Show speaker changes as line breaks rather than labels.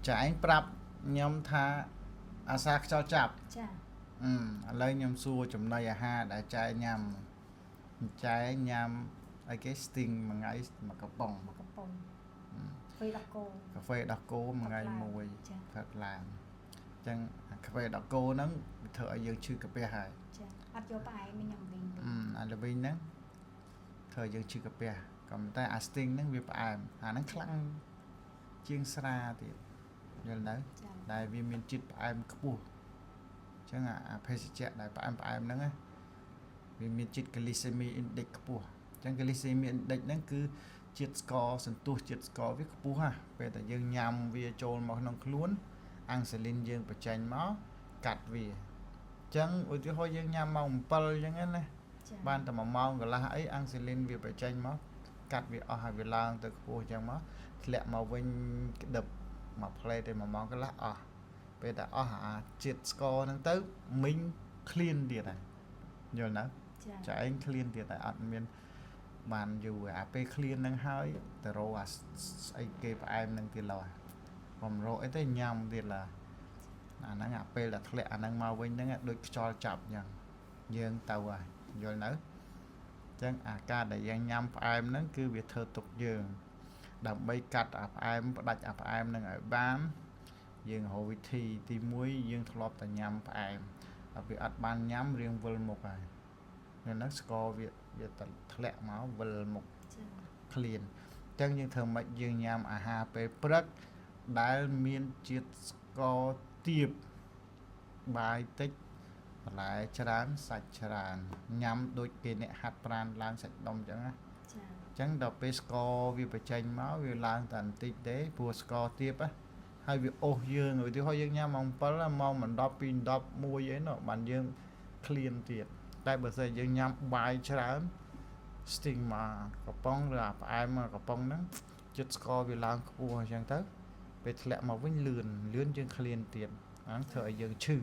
ចាឯងប្រាប់ខ្ញុំថាអាសាខ្យល់ចាប់
ចាឥ
ឡូវខ្ញុំសួរចំណីអាហារដែលចែញ៉ាំចែញ៉ាំអីគេ sting មួយថ្ងៃមួយកំប៉ុងកាហ្វេដោះគោមួយថ្ងៃមួយផឹកឡើងអញ្ចឹងកាហ្វេដោះគោហ្នឹងវាធ្វើឲ្យយើងឈឺកាពះហើយ
ចាអត់យកផ្អែមញ៉ាំវិញ
អាល្វីងហ្នឹងធ្វើឲ្យយើងឈឺកាពះក៏តែអា sting ហ្នឹងវាផ្អែមអាហ្នឹងខ្លាំងជាងស្រាទៀតយល់ទៅដែលវាមានជាតិផ្អែមខ្ពស់អញ្ចឹងអាភេសជ្ជៈដែលផ្អែមហ្នឹងវាមានជាតិ glycemic index ខ្ពស់អញ្ចឹង glycemic index ហ្នឹងគឺជាតិស្ករសន្ទុះជាតិស្ករវាខ្ពស់ហ่ะពេលតែយើងញ៉ាំវាចូលមកក្នុងខ្លួនអាំងសាលីនយើងបញ្ចេញមកកាត់វាអញ្ចឹងឧទាហរណ៍យើងញ៉ាំម៉ោង7អញ្ចឹងណាបានតែ1ម៉ោងកន្លះអីអាំងសាលីនវាបញ្ចេញមកកាត់វាអស់ហើយវាឡើងទៅខ្ពស់អញ្ចឹងមកធ្លាក់មកវិញក្តឹបមកផ្លេតទៅ1ម៉ោងកន្លះអស់ពេលតែអស់អាជាតិស្ករហ្នឹងទៅមីងឃ្លានទៀតហើយយល់ណាចាឯងឃ្លានទៀតតែអត់មានបានយូរអាពេលឃ្លានហ្នឹងហើយទៅរកអាស្អីគេផ្អែមហ្នឹងទៀតឡើយបំរកអីទៅញ៉ាំទៀតឡាអាហ្នឹងអាពេលដែលធ្លាក់អាហ្នឹងមកវិញហ្នឹងដូចខ្យល់ចាប់អញ្ចឹងយើងទៅហើយយល់នៅអញ្ចឹងអាការដែលយើងញ៉ាំផ្អែមហ្នឹងគឺវាធ្វើទុកយើងដើម្បីកាត់អាផ្អែមផ្ដាច់អាផ្អែមហ្នឹងឲ្យបានយើងរកវិធីទី1យើងធ្លាប់តែញ៉ាំផ្អែមដល់វាអត់បានញ៉ាំរៀងវិលមុខហើយនៅស្ករវាធ្លាក់មកវិលមុខឃ្លានអញ្ចឹងយើងធ្វើម៉េចយើងញ៉ាំអាហារពេលព្រឹកដែលមានជាតិស្ករទាបបាយតិចបន្លែច្រើនសាច់ច្រើនញ៉ាំដូចគេអ្នកហាត់ប្រាណឡើងសាច់ដុំអញ្ចឹងណាអញ្ចឹងដល់ពេលស្ករវាបញ្ចេញមកវាឡើងតែបន្តិចទេព្រោះស្ករទាបហើយវាអូសយើងឧទាហរណ៍យើងញ៉ាំម៉ោង7ម៉ោង10 2 11អីនោះបានយើងឃ្លានទៀតតែបើសិនយើងញ៉ាំបាយច្រើន sting មកកំប៉ុងឬអាផ្អែមមកកំប៉ុងហ្នឹងជាតិស្ករវាឡើងខ្ពស់អញ្ចឹងទៅពេលធ្លាក់មកវិញលឿនយើងឃ្លានទៀតហ្នឹងធ្វើឲ្យយើងឈឺ